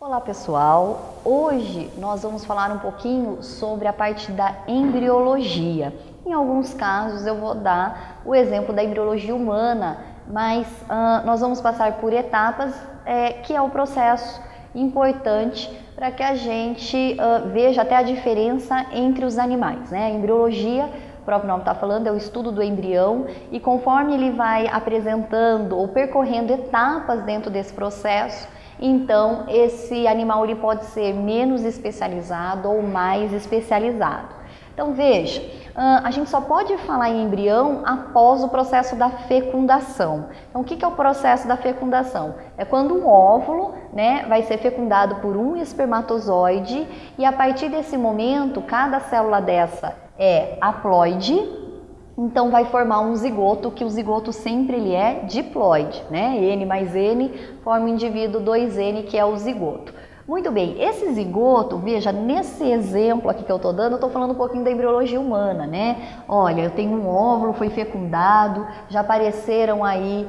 Olá pessoal, hoje nós vamos falar um pouquinho sobre a parte da embriologia. Em alguns casos eu vou dar o exemplo da embriologia humana, mas nós vamos passar por etapas que é o processo importante para que a gente veja até a diferença entre os animais, né? A embriologia, o próprio nome está falando, é o estudo do embrião, e conforme ele vai apresentando ou percorrendo etapas dentro desse processo, então esse animal ele pode ser menos especializado ou mais especializado. Então veja, a gente só pode falar em embrião após o processo da fecundação. Então o que é o processo da fecundação? É quando um óvulo, né, vai ser fecundado por um espermatozoide, e a partir desse momento cada célula dessa é haploide. Então vai formar um zigoto, que o zigoto sempre ele é diploide, né? N mais N forma o indivíduo 2N, que é o zigoto. Muito bem, esse zigoto, veja, nesse exemplo aqui que eu estou dando, eu estou falando um pouquinho da embriologia humana, né? Olha, eu tenho um óvulo, foi fecundado, já apareceram aí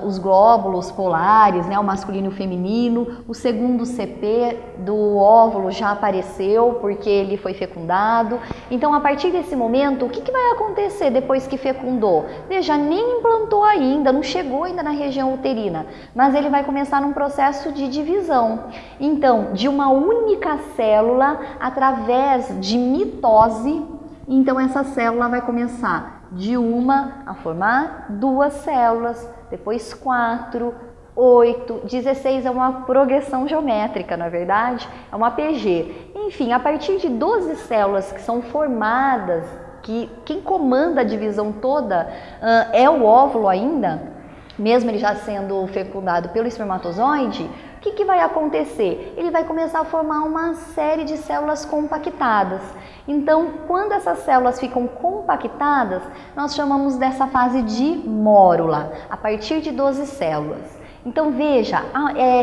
os glóbulos polares, né? O masculino e o feminino, o segundo CP do óvulo já apareceu porque ele foi fecundado. Então, a partir desse momento, o que vai acontecer depois que fecundou? Veja, nem implantou ainda, não chegou ainda na região uterina, mas ele vai começar num processo de divisão. Então, de uma única célula, através de mitose, então essa célula vai começar de uma a formar 2 células, depois 4, 8, 16 é uma progressão geométrica, não é verdade? É uma PG. Enfim, a partir de 12 células que são formadas, que quem comanda a divisão toda é o óvulo ainda, mesmo ele já sendo fecundado pelo espermatozoide, o que vai acontecer? Ele vai começar a formar uma série de células compactadas. Então, quando essas células ficam compactadas, nós chamamos dessa fase de mórula, a partir de 12 células. Então veja,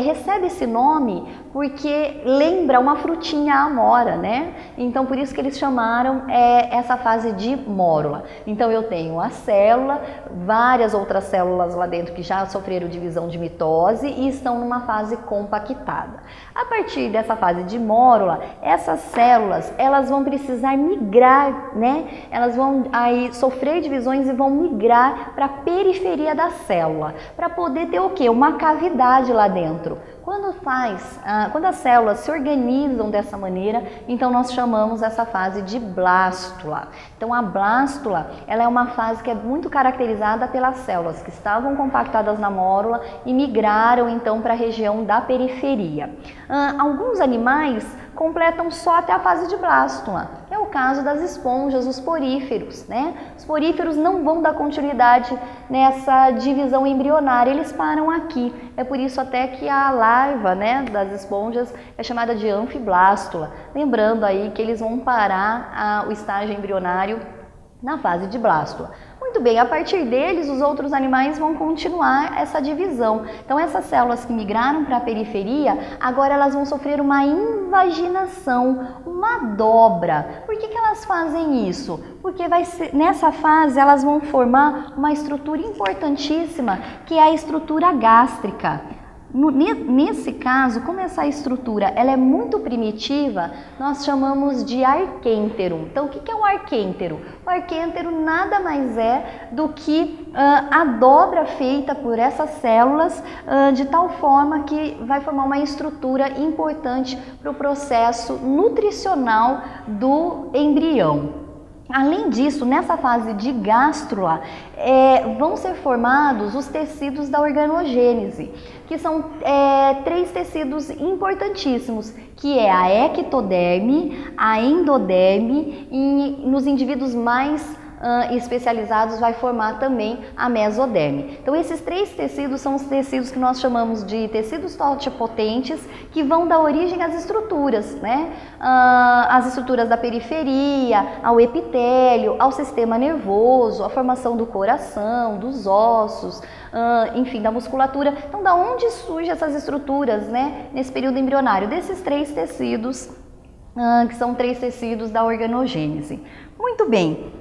recebe esse nome porque lembra uma frutinha amora, né? Então por isso que eles chamaram essa fase de mórula. Então eu tenho a célula, várias outras células lá dentro que já sofreram divisão de mitose e estão numa fase compactada. A partir dessa fase de mórula, essas células elas vão precisar migrar, né? Elas vão aí sofrer divisões e vão migrar para a periferia da célula, para poder ter o quê? Uma cavidade lá dentro. Quando as células se organizam dessa maneira, então nós chamamos essa fase de blástula. Então a blástula, ela é uma fase que é muito caracterizada pelas células que estavam compactadas na mórula e migraram então para a região da periferia. Alguns animais completam só até a fase de blástula, que é o caso das esponjas, os poríferos, né? Os poríferos não vão dar continuidade nessa divisão embrionária, eles param aqui. É por isso até que a larva, né, das esponjas é chamada de anfiblástula. Lembrando aí que eles vão parar o estágio embrionário na fase de blástula. Muito bem, a partir deles, os outros animais vão continuar essa divisão. Então, essas células que migraram para a periferia, agora elas vão sofrer uma invaginação, uma dobra. Por que elas fazem isso? Porque nessa fase elas vão formar uma estrutura importantíssima, que é a estrutura gástrica. Nesse caso, como essa estrutura ela é muito primitiva, nós chamamos de arquêntero. Então, o que é o arquêntero? O arquêntero nada mais é do que a dobra feita por essas células de tal forma que vai formar uma estrutura importante para o processo nutricional do embrião. Além disso, nessa fase de gástrula, vão ser formados os tecidos da organogênese, que são 3 tecidos importantíssimos, que é a ectoderme, a endoderme e nos indivíduos mais especializados vai formar também a mesoderme. Então esses 3 tecidos são os tecidos que nós chamamos de tecidos totipotentes, que vão dar origem às estruturas, né? As estruturas da periferia, ao epitélio, ao sistema nervoso, a formação do coração, dos ossos, enfim, da musculatura. Então da onde surgem essas estruturas, né? Nesse período embrionário? Desses 3 tecidos, que são 3 tecidos da organogênese. Muito bem.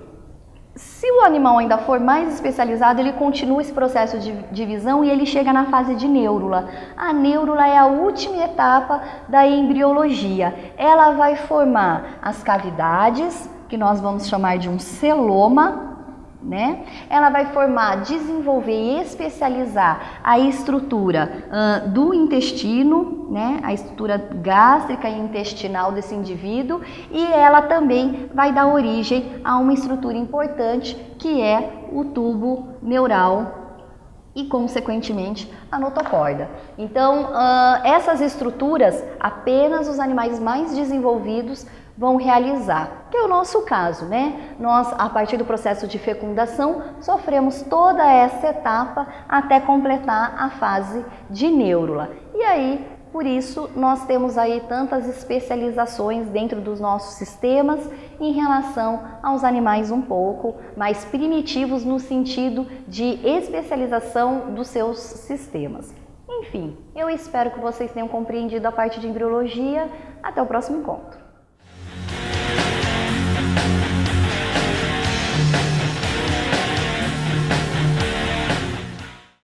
Se o o animal ainda for mais especializado, ele continua esse processo de divisão e ele chega na fase de neurula. A neurula é a última etapa da embriologia. Ela vai formar as cavidades, que nós vamos chamar de um celoma, né? Ela vai formar, desenvolver e especializar a estrutura do intestino, né? A estrutura gástrica e intestinal desse indivíduo, e ela também vai dar origem a uma estrutura importante que é o tubo neural e, consequentemente, a notocorda. Então, essas estruturas apenas os animais mais desenvolvidos vão realizar, que é o nosso caso, né? Nós, a partir do processo de fecundação, sofremos toda essa etapa até completar a fase de neurula. E aí, por isso, nós temos aí tantas especializações dentro dos nossos sistemas em relação aos animais um pouco mais primitivos no sentido de especialização dos seus sistemas. Enfim, eu espero que vocês tenham compreendido a parte de embriologia. Até o próximo encontro.